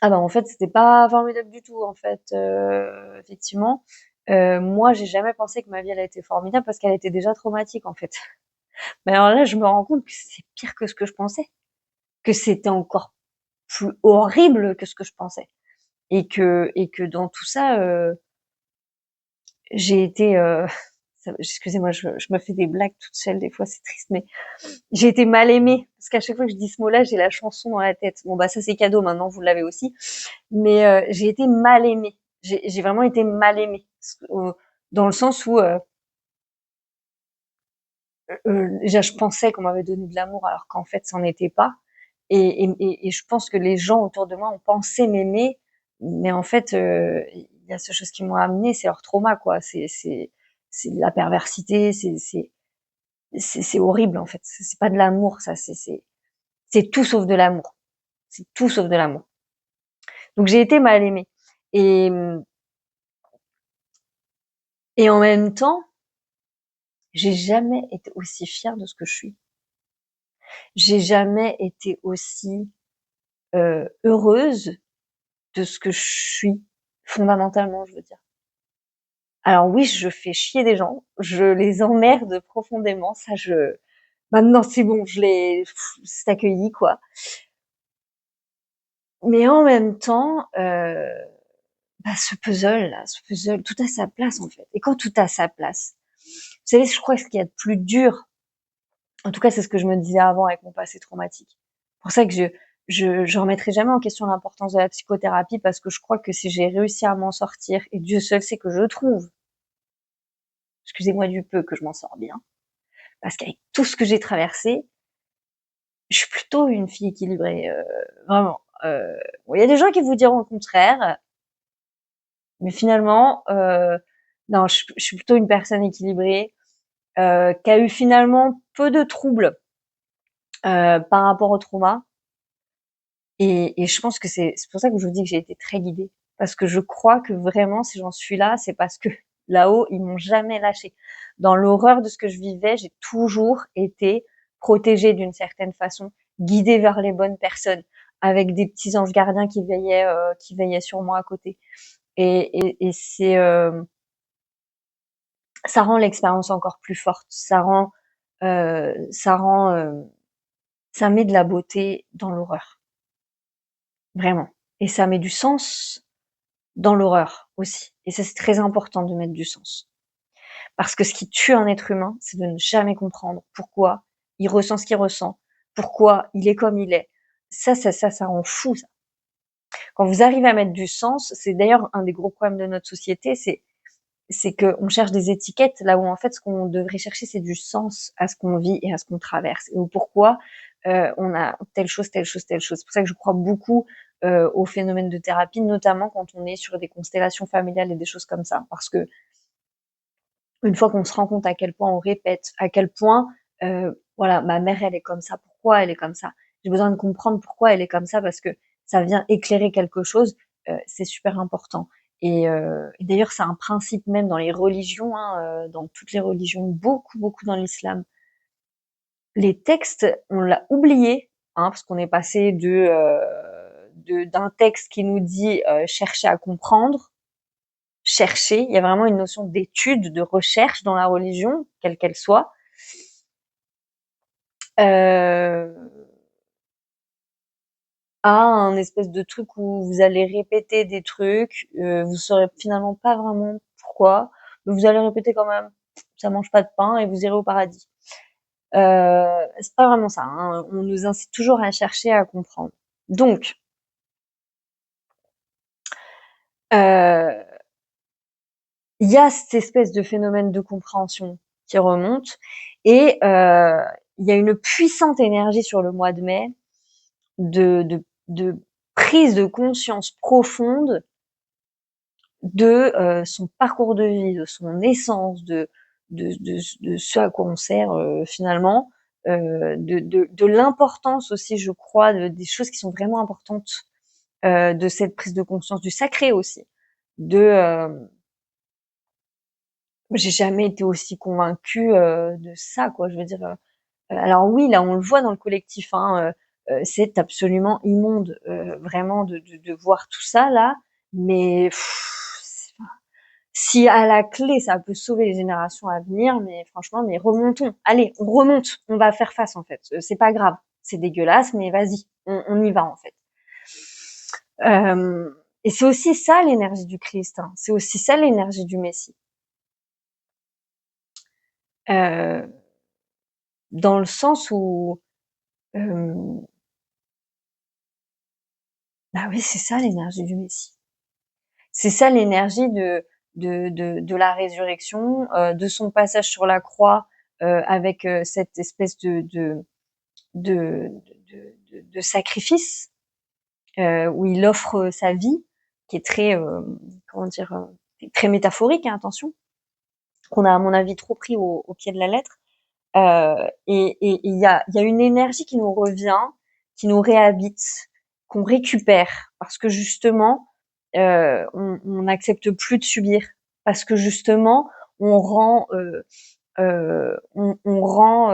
ah bah en fait c'était pas formidable du tout en fait effectivement moi j'ai jamais pensé que ma vie elle a été formidable parce qu'elle était déjà traumatique en fait. Mais alors là je me rends compte que c'est pire que ce que je pensais, que c'était encore plus horrible que ce que je pensais et que dans tout ça j'ai été excusez-moi je me fais des blagues toute seule des fois c'est triste mais j'ai été mal aimée parce qu'à chaque fois que je dis ce mot-là j'ai la chanson dans la tête. Bon bah ça c'est cadeau maintenant vous l'avez aussi. Mais j'ai été mal aimée. J'ai vraiment été mal aimée dans le sens où déjà je pensais qu'on m'avait donné de l'amour alors qu'en fait c'en était pas. Et je pense que les gens autour de moi ont pensé m'aimer, mais en fait il y a ces choses qui m'ont amené, c'est leur trauma quoi. C'est de la perversité, c'est horrible en fait. C'est pas de l'amour ça, c'est tout sauf de l'amour. C'est tout sauf de l'amour. Donc j'ai été mal aimée. Et et en même temps j'ai jamais été aussi fière de ce que je suis. J'ai jamais été aussi heureuse de ce que je suis, fondamentalement, je veux dire. Alors oui, je fais chier des gens, je les emmerde profondément, ça maintenant c'est bon, c'est accueilli quoi. Mais en même temps, bah, ce puzzle, tout a sa place en fait. Et quand tout a sa place, vous savez, je crois que ce qu'il y a de plus dur, en tout cas, c'est ce que je me disais avant avec mon passé traumatique. C'est pour ça que je remettrai jamais en question l'importance de la psychothérapie parce que je crois que si j'ai réussi à m'en sortir, et Dieu seul sait que je trouve, excusez-moi du peu, que je m'en sors bien, parce qu'avec tout ce que j'ai traversé, je suis plutôt une fille équilibrée, vraiment. Bon, il y a des gens qui vous diront le contraire, mais finalement, non, je suis plutôt une personne équilibrée, qui a eu finalement peu de troubles par rapport au trauma. Et je pense que c'est pour ça que je vous dis que j'ai été très guidée. Parce que je crois que vraiment, si j'en suis là, c'est parce que là-haut, ils m'ont jamais lâché. Dans l'horreur de ce que je vivais, j'ai toujours été protégée d'une certaine façon, guidée vers les bonnes personnes, avec des petits anges gardiens qui veillaient sur moi à côté. Et ça rend l'expérience encore plus forte. Ça rend, ça met de la beauté dans l'horreur. Vraiment. Et ça met du sens dans l'horreur aussi. Et ça, c'est très important de mettre du sens. Parce que ce qui tue un être humain, c'est de ne jamais comprendre pourquoi il ressent ce qu'il ressent, pourquoi il est comme il est. Ça rend fou, ça. Quand vous arrivez à mettre du sens, c'est d'ailleurs un des gros problèmes de notre société, c'est qu'on cherche des étiquettes là où en fait ce qu'on devrait chercher c'est du sens à ce qu'on vit et à ce qu'on traverse et au pourquoi on a telle chose, telle chose, telle chose. C'est pour ça que je crois beaucoup au phénomène de thérapie, notamment quand on est sur des constellations familiales et des choses comme ça, parce que une fois qu'on se rend compte à quel point on répète, à quel point voilà, ma mère elle est comme ça, pourquoi elle est comme ça, j'ai besoin de comprendre pourquoi elle est comme ça parce que ça vient éclairer quelque chose, c'est super important. Et d'ailleurs c'est un principe même dans les religions, hein, dans toutes les religions, beaucoup dans l'islam. Les textes, on l'a oublié, hein, parce qu'on est passé d'un texte qui nous dit chercher à comprendre, chercher. Il y a vraiment une notion d'étude, de recherche dans la religion, quelle qu'elle soit. Euh, à un espèce de truc où vous allez répéter des trucs, vous saurez finalement pas vraiment pourquoi, mais vous allez répéter quand même. Ça mange pas de pain et vous irez au paradis. C'est pas vraiment ça, hein. On nous incite toujours à chercher à comprendre. Donc, euh, il y a cette espèce de phénomène de compréhension qui remonte et il y a une puissante énergie sur le mois de mai de prise de conscience profonde de son parcours de vie, de son essence, de ce à quoi on sert finalement, de l'importance aussi, je crois, des choses qui sont vraiment importantes de cette prise de conscience, du sacré aussi, de j'ai jamais été aussi convaincue de ça, quoi. Je veux dire, alors oui, là, on le voit dans le collectif, hein, c'est absolument immonde, vraiment de voir tout ça là, mais si à la clé ça peut sauver les générations à venir, mais franchement, mais remontons. Allez, on remonte, on va faire face en fait. C'est pas grave, c'est dégueulasse, mais vas-y, on y va en fait. Et c'est aussi ça l'énergie du Christ, hein. C'est aussi ça l'énergie du Messie. Euh, dans le sens où, bah oui, c'est ça l'énergie du Messie. C'est ça l'énergie de la résurrection, de son passage sur la croix avec cette espèce de, de sacrifice où il offre sa vie, qui est très, comment dire, très métaphorique, hein, attention, qu'on a à mon avis trop pris au pied de la lettre. Et il y a une énergie qui nous revient, qui nous réhabite, qu'on récupère, parce que justement, on n'accepte plus de subir, parce que justement, on rend, on rend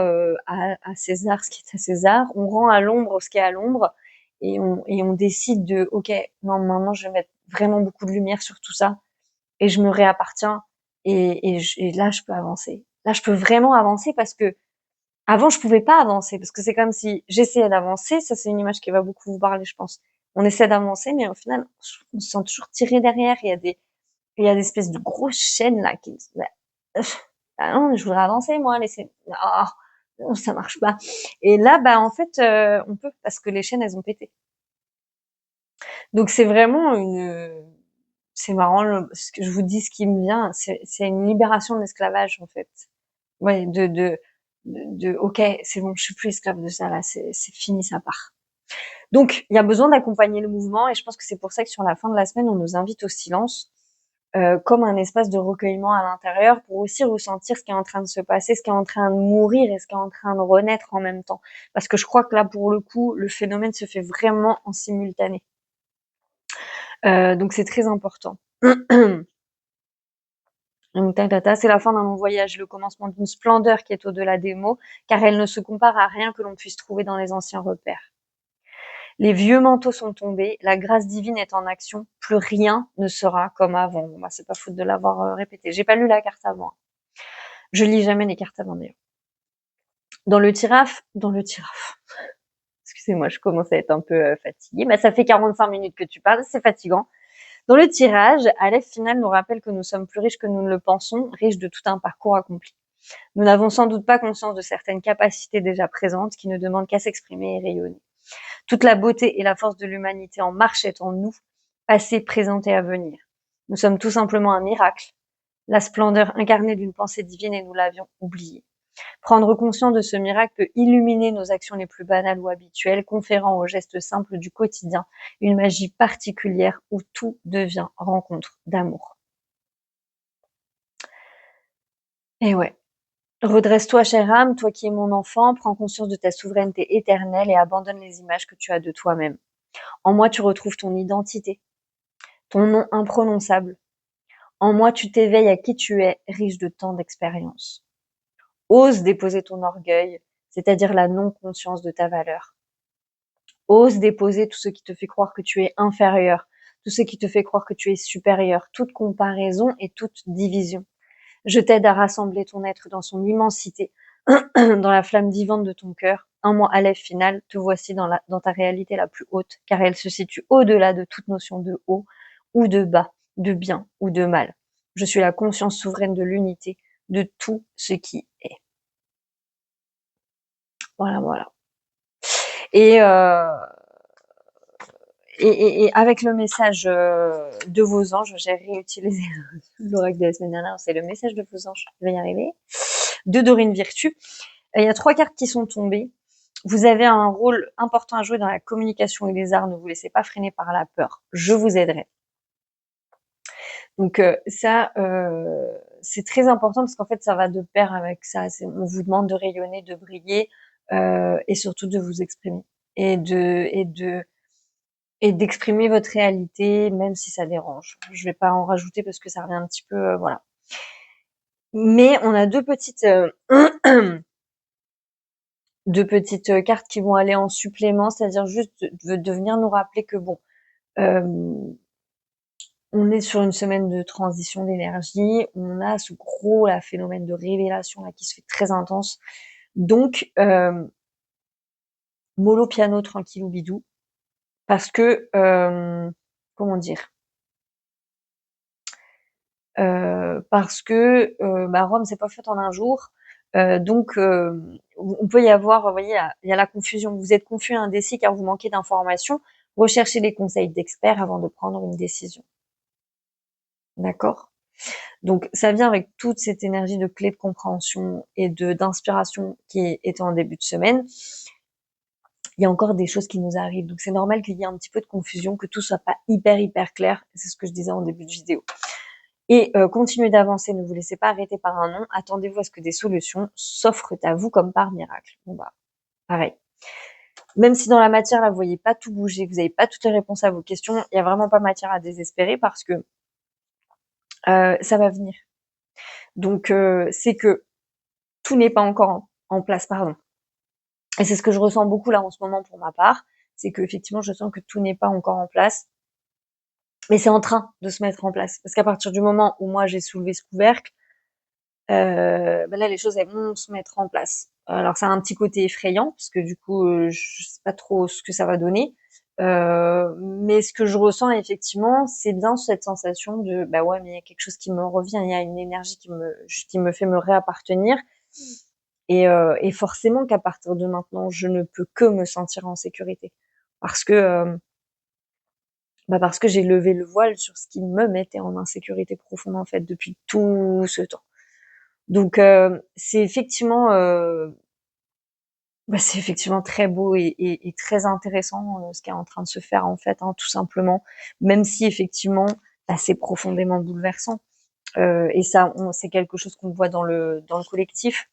à César ce qui est à César, on rend à l'ombre ce qui est à l'ombre, et on décide de, ok, non, maintenant je vais mettre vraiment beaucoup de lumière sur tout ça, et je me réappartiens, et là je peux avancer. Là je peux vraiment avancer parce que avant, je pouvais pas avancer parce que c'est comme si j'essayais d'avancer. Ça, c'est une image qui va beaucoup vous parler, je pense. On essaie d'avancer, mais au final, on se sent toujours tiré derrière. Il y a des espèces de grosses chaînes là qui. Ah non, je voudrais avancer, moi. Laissez. Ah, non, ça marche pas. Et là, bah en fait, on peut parce que les chaînes, elles ont pété. Donc c'est vraiment une. C'est marrant ce que je vous dis, ce qui me vient, c'est une libération de l'esclavage en fait. Ouais, ok, c'est bon, je suis plus esclave de ça là, c'est fini, ça part. Donc, il y a besoin d'accompagner le mouvement, et je pense que c'est pour ça que sur la fin de la semaine, on nous invite au silence, comme un espace de recueillement à l'intérieur, pour aussi ressentir ce qui est en train de se passer, ce qui est en train de mourir et ce qui est en train de renaître en même temps. Parce que je crois que là, pour le coup, le phénomène se fait vraiment en simultané. Donc, c'est très important. C'est la fin d'un long voyage, le commencement d'une splendeur qui est au-delà des mots, car elle ne se compare à rien que l'on puisse trouver dans les anciens repères. Les vieux manteaux sont tombés, la grâce divine est en action, plus rien ne sera comme avant. Bah, c'est pas faute de l'avoir répété. J'ai pas lu la carte avant. Je lis jamais les cartes avant d'ailleurs. Dans le tiraf. Excusez-moi, je commence à être un peu fatiguée. Mais ça fait 45 minutes que tu parles, c'est fatigant. Dans le tirage, Aleph final nous rappelle que nous sommes plus riches que nous ne le pensons, riches de tout un parcours accompli. Nous n'avons sans doute pas conscience de certaines capacités déjà présentes qui ne demandent qu'à s'exprimer et rayonner. Toute la beauté et la force de l'humanité en marche est en nous, passé, présent et à venir. Nous sommes tout simplement un miracle, la splendeur incarnée d'une pensée divine et nous l'avions oubliée. Prendre conscience de ce miracle peut illuminer nos actions les plus banales ou habituelles, conférant aux gestes simples du quotidien une magie particulière où tout devient rencontre d'amour. Et ouais. Redresse-toi, chère âme, toi qui es mon enfant, prends conscience de ta souveraineté éternelle et abandonne les images que tu as de toi-même. En moi, tu retrouves ton identité, ton nom imprononçable. En moi, tu t'éveilles à qui tu es, riche de tant d'expériences. Ose déposer ton orgueil, c'est-à-dire la non-conscience de ta valeur. Ose déposer tout ce qui te fait croire que tu es inférieur, tout ce qui te fait croire que tu es supérieur, toute comparaison et toute division. Je t'aide à rassembler ton être dans son immensité, dans la flamme vivante de ton cœur. Un mois Aleph final, te voici dans ta réalité la plus haute, car elle se situe au-delà de toute notion de haut ou de bas, de bien ou de mal. Je suis la conscience souveraine de l'unité, de tout ce qui est. Voilà, voilà. Et, euh, et avec le message de vos anges, j'ai réutilisé l'oracle de la semaine dernière, c'est le message de vos anges, je vais y arriver, de Dorine Virtue. Il y a 3 cartes qui sont tombées. Vous avez un rôle important à jouer dans la communication et les arts. Ne vous laissez pas freiner par la peur. Je vous aiderai. Donc ça, c'est très important parce qu'en fait, ça va de pair avec ça. On vous demande de rayonner, de briller et surtout de vous exprimer et d'exprimer votre réalité, même si ça dérange. Je vais pas en rajouter parce que ça revient un petit peu, voilà. Mais on a deux petites cartes qui vont aller en supplément, c'est-à-dire juste de venir nous rappeler que bon, on est sur une semaine de transition d'énergie, on a ce gros là, phénomène de révélation là qui se fait très intense. Donc mollo piano tranquillou bidou, parce que comment dire, parce que Rome c'est pas fait en un jour. Donc, on peut y avoir, vous voyez, il y a la confusion. Vous êtes confus et indécis car vous manquez d'informations. Recherchez les conseils d'experts avant de prendre une décision. D'accord? Donc, ça vient avec toute cette énergie de clé de compréhension et d'inspiration qui est en début de semaine. Il y a encore des choses qui nous arrivent. Donc, c'est normal qu'il y ait un petit peu de confusion, que tout soit pas hyper clair. C'est ce que je disais en début de vidéo. Et continuez d'avancer, ne vous laissez pas arrêter par un non. Attendez-vous à ce que des solutions s'offrent à vous comme par miracle. Bon bah, pareil. Même si dans la matière, là, vous voyez pas tout bouger, vous n'avez pas toutes les réponses à vos questions, il y a vraiment pas matière à désespérer parce que ça va venir. Donc, c'est que tout n'est pas encore en place, pardon. Et c'est ce que je ressens beaucoup là en ce moment pour ma part, c'est que effectivement, je sens que tout n'est pas encore en place, mais c'est en train de se mettre en place. Parce qu'à partir du moment où moi j'ai soulevé ce couvercle, là les choses elles vont se mettre en place. Alors ça a un petit côté effrayant parce que du coup je sais pas trop ce que ça va donner, mais ce que je ressens effectivement c'est bien cette sensation de bah ouais mais il y a quelque chose qui me revient, il y a une énergie qui me fait me réappartenir et forcément qu'à partir de maintenant je ne peux que me sentir en sécurité parce que parce que j'ai levé le voile sur ce qui me mettait en insécurité profonde en fait depuis tout ce temps. Donc c'est effectivement très beau et très intéressant ce qui est en train de se faire en fait, hein, tout simplement. Même si effectivement c'est profondément bouleversant. Et ça, c'est quelque chose qu'on voit dans le collectif.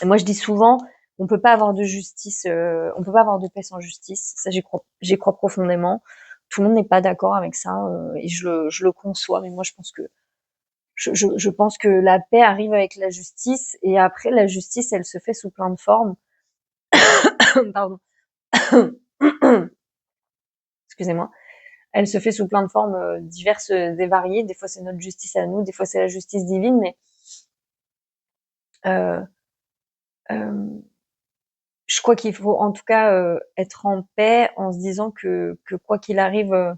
Et moi, je dis souvent, on peut pas avoir de justice, on peut pas avoir de paix sans justice. Ça, j'y crois profondément. Tout le monde n'est pas d'accord avec ça et je le conçois. Mais moi, je pense que je pense que la paix arrive avec la justice et après la justice, elle se fait sous plein de formes. Pardon. Excusez-moi. Elle se fait sous plein de formes diverses et variées. Des fois, c'est notre justice à nous, des fois, c'est la justice divine, mais euh, euh, je crois qu'il faut en tout cas être en paix en se disant que quoi qu'il arrive,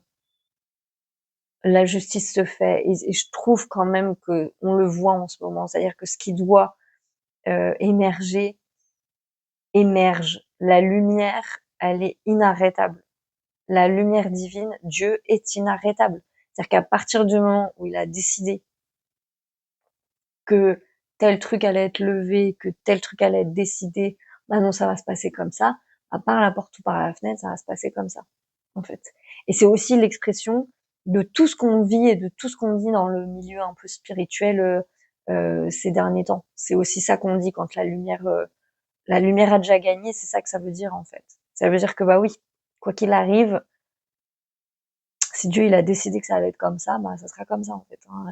la justice se fait, et je trouve quand même que on le voit en ce moment, c'est-à-dire que ce qui doit émerger émerge. La lumière, elle est inarrêtable. La lumière divine, Dieu est inarrêtable. C'est-à-dire qu'à partir du moment où il a décidé que tel truc allait être levé, que tel truc allait être décidé, bah non, ça va se passer comme ça. À part la porte ou par la fenêtre, ça va se passer comme ça, en fait. Et c'est aussi l'expression de tout ce qu'on vit et de tout ce qu'on dit dans le milieu un peu spirituel ces derniers temps. C'est aussi ça qu'on dit quand la lumière a déjà gagné, c'est ça que ça veut dire en fait. Ça veut dire que bah oui, quoi qu'il arrive, si Dieu il a décidé que ça allait être comme ça, bah ça sera comme ça en fait. Hein.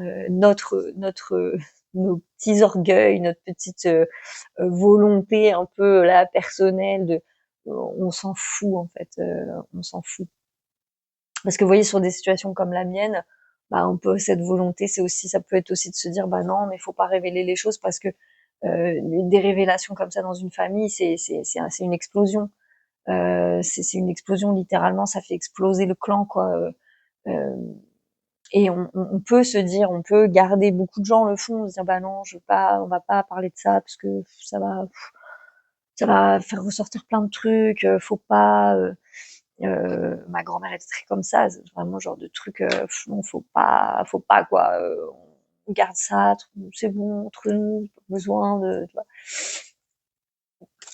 Nos petits orgueils, notre petite volonté un peu là personnelle de, on s'en fout en fait, on s'en fout. Parce que vous voyez sur des situations comme la mienne, bah un peu cette volonté, c'est aussi, ça peut être aussi de se dire bah non mais faut pas révéler les choses parce que des révélations comme ça dans une famille, c'est une explosion. C'est une explosion littéralement, ça fait exploser le clan quoi. Euh, et on peut se dire, on peut garder, beaucoup de gens le font, se dire bah non, je veux pas, on va pas parler de ça parce que ça va faire ressortir plein de trucs, faut pas. Ma grand-mère était très comme ça, c'est vraiment genre de truc, non, faut pas quoi. On garde ça, c'est bon entre nous, pas besoin de. Tu vois.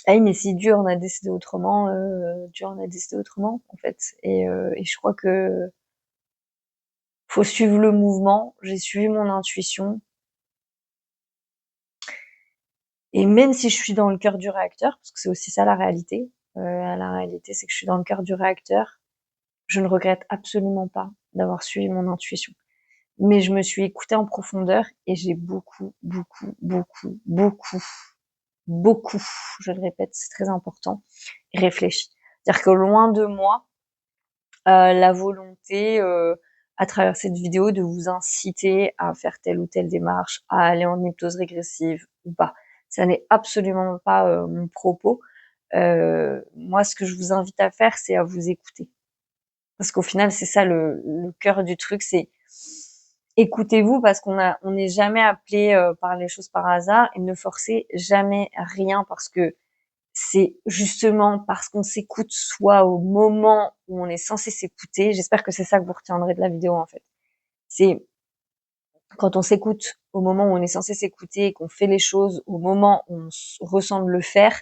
Ah oui, mais si Dieu en a décidé autrement, Dieu en a décidé autrement en fait. Et je crois que faut suivre le mouvement. J'ai suivi mon intuition. Et même si je suis dans le cœur du réacteur, parce que c'est aussi ça la réalité, c'est que je suis dans le cœur du réacteur, je ne regrette absolument pas d'avoir suivi mon intuition. Mais je me suis écoutée en profondeur et j'ai beaucoup, je le répète, c'est très important, réfléchi. C'est-à-dire que loin de moi, la volonté, à travers cette vidéo, de vous inciter à faire telle ou telle démarche, à aller en hypnose régressive ou pas. Ça n'est absolument pas mon propos. Moi, ce que je vous invite à faire, c'est à vous écouter. Parce qu'au final, c'est ça le cœur du truc, c'est écoutez-vous parce on n'est jamais appelé par les choses par hasard, et ne forcez jamais rien parce que c'est justement parce qu'on s'écoute soi au moment où on est censé s'écouter. J'espère que c'est ça que vous retiendrez de la vidéo en fait. C'est quand on s'écoute au moment où on est censé s'écouter et qu'on fait les choses au moment où on ressent de le faire,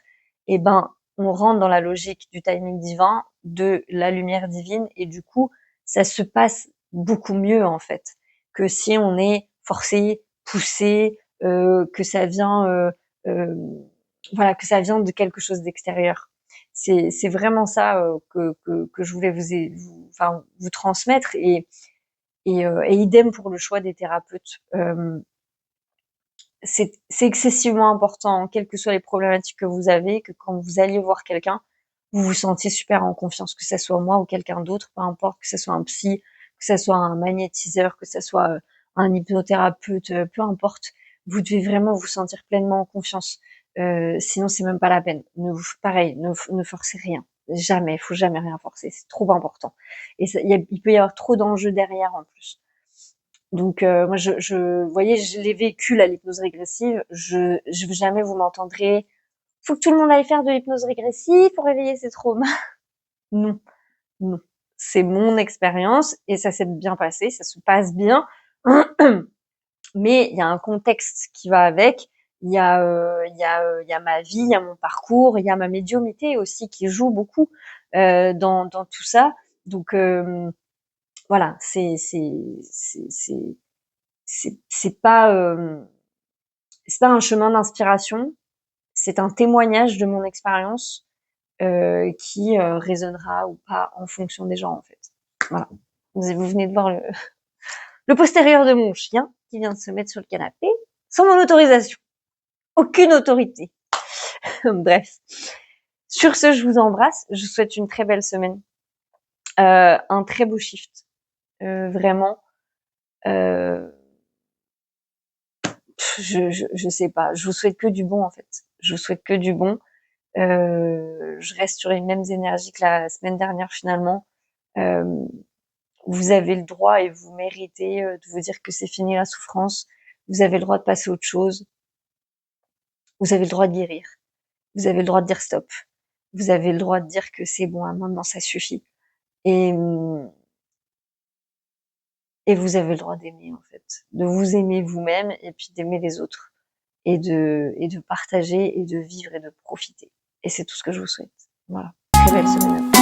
et ben on rentre dans la logique du timing divin, de la lumière divine, et du coup ça se passe beaucoup mieux en fait que si on est forcé, poussé, que ça vient euh, voilà, que ça vient de quelque chose d'extérieur. C'est vraiment ça que je voulais vous transmettre, et idem pour le choix des thérapeutes. C'est excessivement important, quelles que soient les problématiques que vous avez, que quand vous alliez voir quelqu'un, vous vous sentiez super en confiance, que ce soit moi ou quelqu'un d'autre, peu importe, que ce soit un psy, que ce soit un magnétiseur, que ce soit un hypnothérapeute, peu importe, vous devez vraiment vous sentir pleinement en confiance. Sinon, c'est même pas la peine. Pareil, ne forcez rien. Jamais, il faut jamais rien forcer, c'est trop important. Et il peut y avoir trop d'enjeux derrière en plus. Donc moi, vous voyez, je l'ai vécu l'hypnose régressive. Jamais vous m'entendrez. Faut que tout le monde aille faire de l'hypnose régressive pour réveiller ses traumas. Non, non. C'est mon expérience et ça s'est bien passé, ça se passe bien. Mais il y a un contexte qui va avec. Il y a ma vie, il y a mon parcours, il y a ma médiumnité aussi qui joue beaucoup dans tout ça. Donc voilà, c'est pas un chemin d'inspiration, c'est un témoignage de mon expérience qui résonnera ou pas en fonction des gens en fait. Voilà. Vous venez de voir le postérieur de mon chien qui vient de se mettre sur le canapé sans mon autorisation. Aucune autorité. Bref. Sur ce, je vous embrasse. Je vous souhaite une très belle semaine. Un très beau shift. Vraiment. Je sais pas. Je vous souhaite que du bon en fait. Je vous souhaite que du bon. Je reste sur les mêmes énergies que la semaine dernière finalement. Vous avez le droit et vous méritez de vous dire que c'est fini la souffrance. Vous avez le droit de passer à autre chose. Vous avez le droit de guérir. Vous avez le droit de dire stop. Vous avez le droit de dire que c'est bon, maintenant ça suffit. Et, et vous avez le droit d'aimer, en fait. De vous aimer vous-même et puis d'aimer les autres. Et de partager et de vivre et de profiter. Et c'est tout ce que je vous souhaite. Voilà. Très belle semaine.